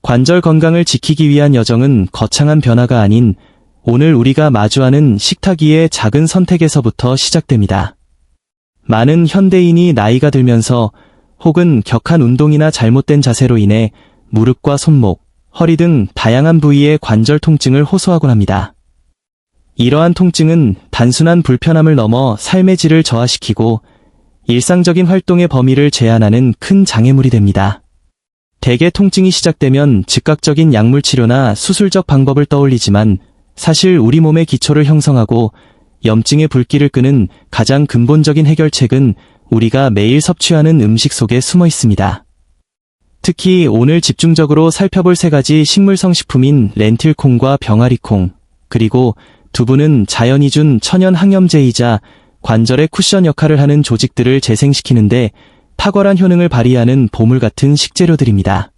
관절 건강을 지키기 위한 여정은 거창한 변화가 아닌 오늘 우리가 마주하는 식탁 위의 작은 선택에서부터 시작됩니다. 많은 현대인이 나이가 들면서 혹은 격한 운동이나 잘못된 자세로 인해 무릎과 손목, 허리 등 다양한 부위의 관절 통증을 호소하곤 합니다. 이러한 통증은 단순한 불편함을 넘어 삶의 질을 저하시키고 일상적인 활동의 범위를 제한하는 큰 장애물이 됩니다. 대개 통증이 시작되면 즉각적인 약물 치료나 수술적 방법을 떠올리지만 사실 우리 몸의 기초를 형성하고 염증의 불길을 끄는 가장 근본적인 해결책은 우리가 매일 섭취하는 음식 속에 숨어 있습니다. 특히 오늘 집중적으로 살펴볼 세 가지 식물성 식품인 렌틸콩과 병아리콩, 그리고 두부는 자연이 준 천연 항염제이자 관절의 쿠션 역할을 하는 조직들을 재생시키는데 탁월한 효능을 발휘하는 보물 같은 식재료들입니다.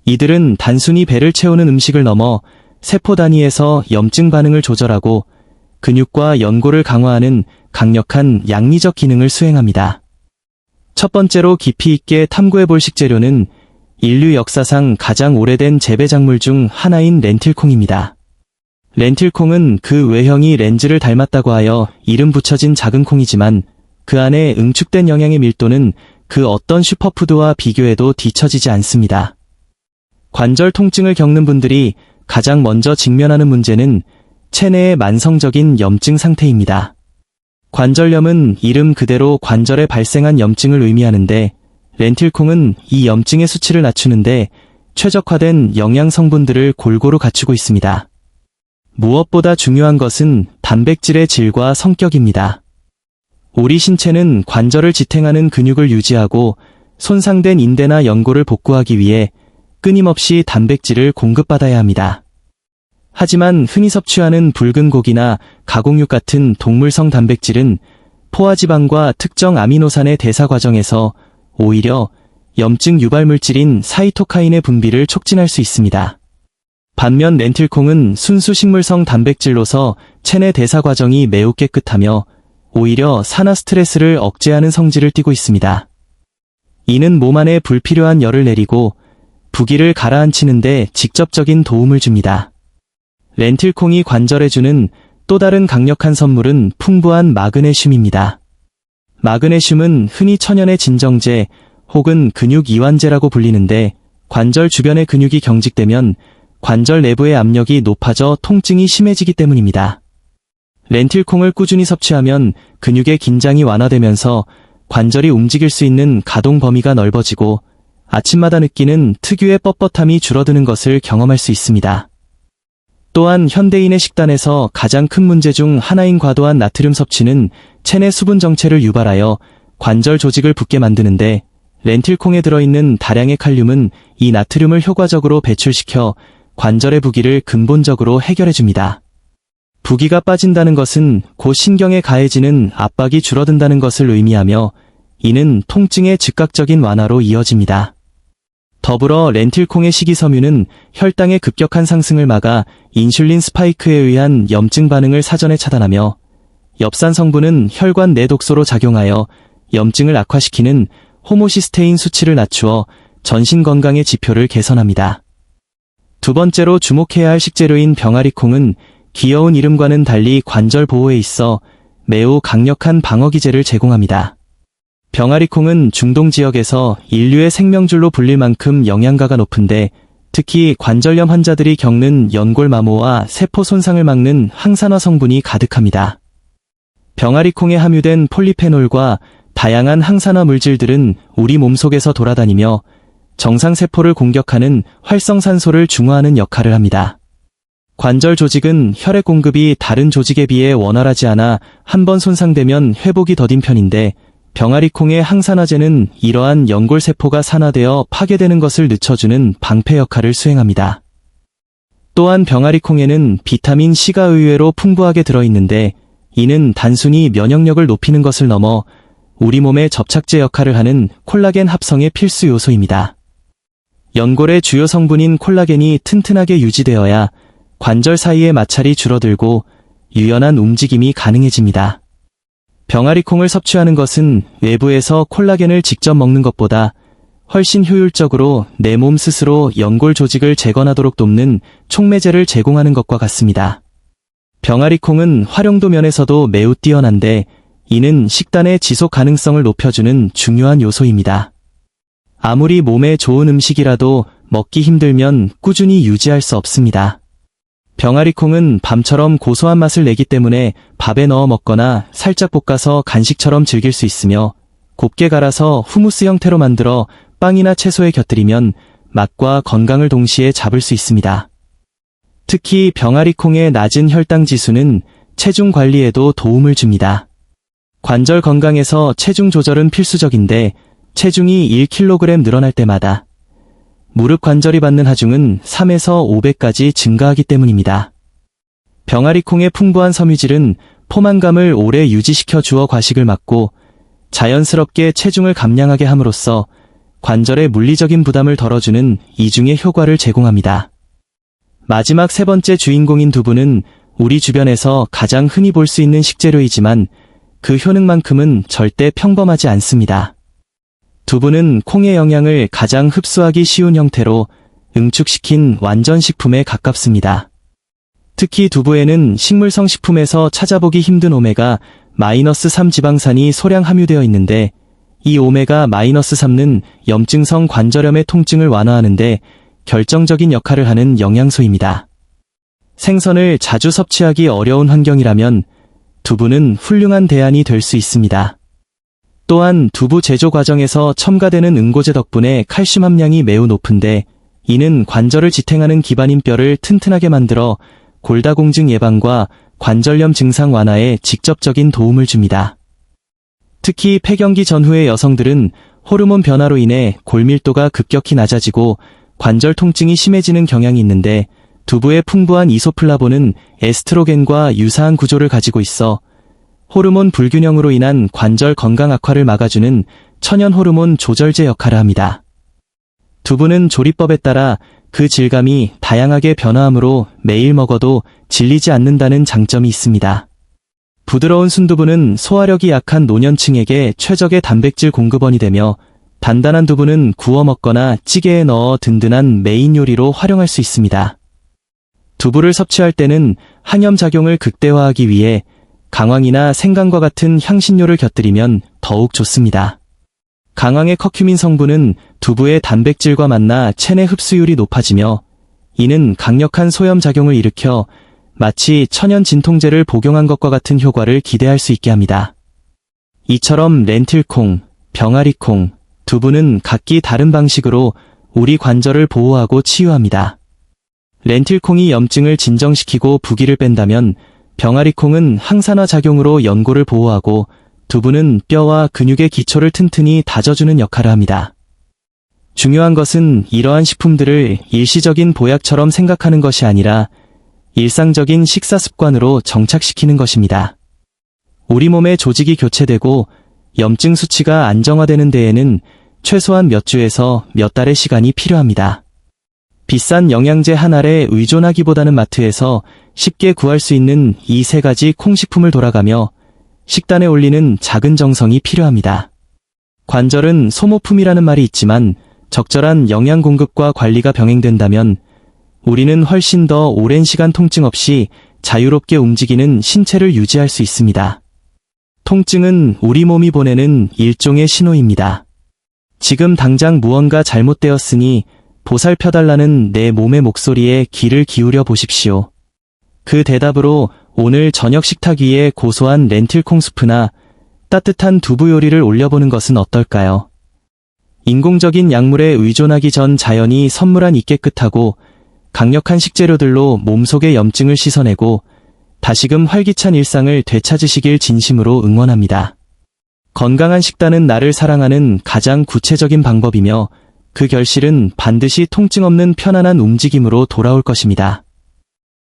이들은 단순히 배를 채우는 음식을 넘어 세포 단위에서 염증 반응을 조절하고 근육과 연골을 강화하는 강력한 양리적 기능을 수행합니다. 첫 번째로 깊이 있게 탐구해볼 식재료는 인류 역사상 가장 오래된 재배 작물 중 하나인 렌틸콩입니다. 렌틸콩은 그 외형이 렌즈를 닮았다고 하여 이름 붙여진 작은 콩이지만 그 안에 응축된 영양의 밀도는 그 어떤 슈퍼푸드와 비교해도 뒤처지지 않습니다. 관절 통증을 겪는 분들이 가장 먼저 직면하는 문제는 체내의 만성적인 염증 상태입니다. 관절염은 이름 그대로 관절에 발생한 염증을 의미하는데 렌틸콩은 이 염증의 수치를 낮추는데 최적화된 영양 성분들을 골고루 갖추고 있습니다. 무엇보다 중요한 것은 단백질의 질과 성격입니다. 우리 신체는 관절을 지탱하는 근육을 유지하고 손상된 인대나 연골을 복구하기 위해 끊임없이 단백질을 공급받아야 합니다. 하지만 흔히 섭취하는 붉은 고기나 가공육 같은 동물성 단백질은 포화지방과 특정 아미노산의 대사 과정에서 오히려 염증 유발 물질인 사이토카인의 분비를 촉진할 수 있습니다. 반면 렌틸콩은 순수 식물성 단백질로서 체내 대사 과정이 매우 깨끗하며 오히려 산화 스트레스를 억제하는 성질을 띠고 있습니다. 이는 몸 안에 불필요한 열을 내리고 부기를 가라앉히는 데 직접적인 도움을 줍니다. 렌틸콩이 관절에 주는 또 다른 강력한 선물은 풍부한 마그네슘입니다. 마그네슘은 흔히 천연의 진정제 혹은 근육 이완제라고 불리는데 관절 주변의 근육이 경직되면 관절 내부의 압력이 높아져 통증이 심해지기 때문입니다. 렌틸콩을 꾸준히 섭취하면 근육의 긴장이 완화되면서 관절이 움직일 수 있는 가동 범위가 넓어지고 아침마다 느끼는 특유의 뻣뻣함이 줄어드는 것을 경험할 수 있습니다. 또한 현대인의 식단에서 가장 큰 문제 중 하나인 과도한 나트륨 섭취는 체내 수분 정체를 유발하여 관절 조직을 붓게 만드는데 렌틸콩에 들어있는 다량의 칼륨은 이 나트륨을 효과적으로 배출시켜 관절의 부기를 근본적으로 해결해줍니다. 부기가 빠진다는 것은 곧 신경에 가해지는 압박이 줄어든다는 것을 의미하며 이는 통증의 즉각적인 완화로 이어집니다. 더불어 렌틸콩의 식이섬유는 혈당의 급격한 상승을 막아 인슐린 스파이크에 의한 염증 반응을 사전에 차단하며 엽산 성분은 혈관 내 독소로 작용하여 염증을 악화시키는 호모시스테인 수치를 낮추어 전신 건강의 지표를 개선합니다. 두 번째로 주목해야 할 식재료인 병아리콩은 귀여운 이름과는 달리 관절 보호에 있어 매우 강력한 방어 기제를 제공합니다. 병아리콩은 중동 지역에서 인류의 생명줄로 불릴 만큼 영양가가 높은데 특히 관절염 환자들이 겪는 연골 마모와 세포 손상을 막는 항산화 성분이 가득합니다. 병아리콩에 함유된 폴리페놀과 다양한 항산화 물질들은 우리 몸속에서 돌아다니며 정상세포를 공격하는 활성산소를 중화하는 역할을 합니다. 관절 조직은 혈액 공급이 다른 조직에 비해 원활하지 않아 한 번 손상되면 회복이 더딘 편인데 병아리콩의 항산화제는 이러한 연골세포가 산화되어 파괴되는 것을 늦춰주는 방패 역할을 수행합니다. 또한 병아리콩에는 비타민 C가 의외로 풍부하게 들어있는데 이는 단순히 면역력을 높이는 것을 넘어 우리 몸의 접착제 역할을 하는 콜라겐 합성의 필수 요소입니다. 연골의 주요 성분인 콜라겐이 튼튼하게 유지되어야 관절 사이의 마찰이 줄어들고 유연한 움직임이 가능해집니다. 병아리콩을 섭취하는 것은 외부에서 콜라겐을 직접 먹는 것보다 훨씬 효율적으로 내 몸 스스로 연골 조직을 재건하도록 돕는 촉매제를 제공하는 것과 같습니다. 병아리콩은 활용도 면에서도 매우 뛰어난데 이는 식단의 지속 가능성을 높여주는 중요한 요소입니다. 아무리 몸에 좋은 음식이라도 먹기 힘들면 꾸준히 유지할 수 없습니다. 병아리콩은 밤처럼 고소한 맛을 내기 때문에 밥에 넣어 먹거나 살짝 볶아서 간식처럼 즐길 수 있으며 곱게 갈아서 후무스 형태로 만들어 빵이나 채소에 곁들이면 맛과 건강을 동시에 잡을 수 있습니다. 특히 병아리콩의 낮은 혈당 지수는 체중 관리에도 도움을 줍니다. 관절 건강에서 체중 조절은 필수적인데 체중이 1kg 늘어날 때마다 무릎 관절이 받는 하중은 3에서 5배까지 증가하기 때문입니다. 병아리콩의 풍부한 섬유질은 포만감을 오래 유지시켜 주어 과식을 막고 자연스럽게 체중을 감량하게 함으로써 관절의 물리적인 부담을 덜어주는 이중의 효과를 제공합니다. 마지막 세 번째 주인공인 두부는 우리 주변에서 가장 흔히 볼 수 있는 식재료이지만 그 효능만큼은 절대 평범하지 않습니다. 두부는 콩의 영양을 가장 흡수하기 쉬운 형태로 응축시킨 완전 식품에 가깝습니다. 특히 두부에는 식물성 식품에서 찾아보기 힘든 오메가-3 지방산이 소량 함유되어 있는데 이 오메가-3는 염증성 관절염의 통증을 완화하는데 결정적인 역할을 하는 영양소입니다. 생선을 자주 섭취하기 어려운 환경이라면 두부는 훌륭한 대안이 될 수 있습니다. 또한 두부 제조 과정에서 첨가되는 응고제 덕분에 칼슘 함량이 매우 높은데 이는 관절을 지탱하는 기반인 뼈를 튼튼하게 만들어 골다공증 예방과 관절염 증상 완화에 직접적인 도움을 줍니다. 특히 폐경기 전후의 여성들은 호르몬 변화로 인해 골밀도가 급격히 낮아지고 관절 통증이 심해지는 경향이 있는데 두부의 풍부한 이소플라본은 에스트로겐과 유사한 구조를 가지고 있어 호르몬 불균형으로 인한 관절 건강 악화를 막아주는 천연 호르몬 조절제 역할을 합니다. 두부는 조리법에 따라 그 질감이 다양하게 변화하므로 매일 먹어도 질리지 않는다는 장점이 있습니다. 부드러운 순두부는 소화력이 약한 노년층에게 최적의 단백질 공급원이 되며 단단한 두부는 구워 먹거나 찌개에 넣어 든든한 메인 요리로 활용할 수 있습니다. 두부를 섭취할 때는 항염작용을 극대화하기 위해 강황이나 생강과 같은 향신료를 곁들이면 더욱 좋습니다. 강황의 커큐민 성분은 두부의 단백질과 만나 체내 흡수율이 높아지며 이는 강력한 소염작용을 일으켜 마치 천연 진통제를 복용한 것과 같은 효과를 기대할 수 있게 합니다. 이처럼 렌틸콩, 병아리콩, 두부는 각기 다른 방식으로 우리 관절을 보호하고 치유합니다. 렌틸콩이 염증을 진정시키고 부기를 뺀다면 병아리콩은 항산화 작용으로 연골을 보호하고 두부는 뼈와 근육의 기초를 튼튼히 다져주는 역할을 합니다. 중요한 것은 이러한 식품들을 일시적인 보약처럼 생각하는 것이 아니라 일상적인 식사 습관으로 정착시키는 것입니다. 우리 몸의 조직이 교체되고 염증 수치가 안정화되는 데에는 최소한 몇 주에서 몇 달의 시간이 필요합니다. 비싼 영양제 한 알에 의존하기보다는 마트에서 쉽게 구할 수 있는 이 세 가지 콩식품을 돌아가며 식단에 올리는 작은 정성이 필요합니다. 관절은 소모품이라는 말이 있지만 적절한 영양 공급과 관리가 병행된다면 우리는 훨씬 더 오랜 시간 통증 없이 자유롭게 움직이는 신체를 유지할 수 있습니다. 통증은 우리 몸이 보내는 일종의 신호입니다. 지금 당장 무언가 잘못되었으니 보살펴달라는 내 몸의 목소리에 귀를 기울여 보십시오. 그 대답으로 오늘 저녁 식탁 위에 고소한 렌틸콩 수프나 따뜻한 두부 요리를 올려보는 것은 어떨까요? 인공적인 약물에 의존하기 전 자연이 선물한 이 깨끗하고 강력한 식재료들로 몸속의 염증을 씻어내고 다시금 활기찬 일상을 되찾으시길 진심으로 응원합니다. 건강한 식단은 나를 사랑하는 가장 구체적인 방법이며 그 결실은 반드시 통증 없는 편안한 움직임으로 돌아올 것입니다.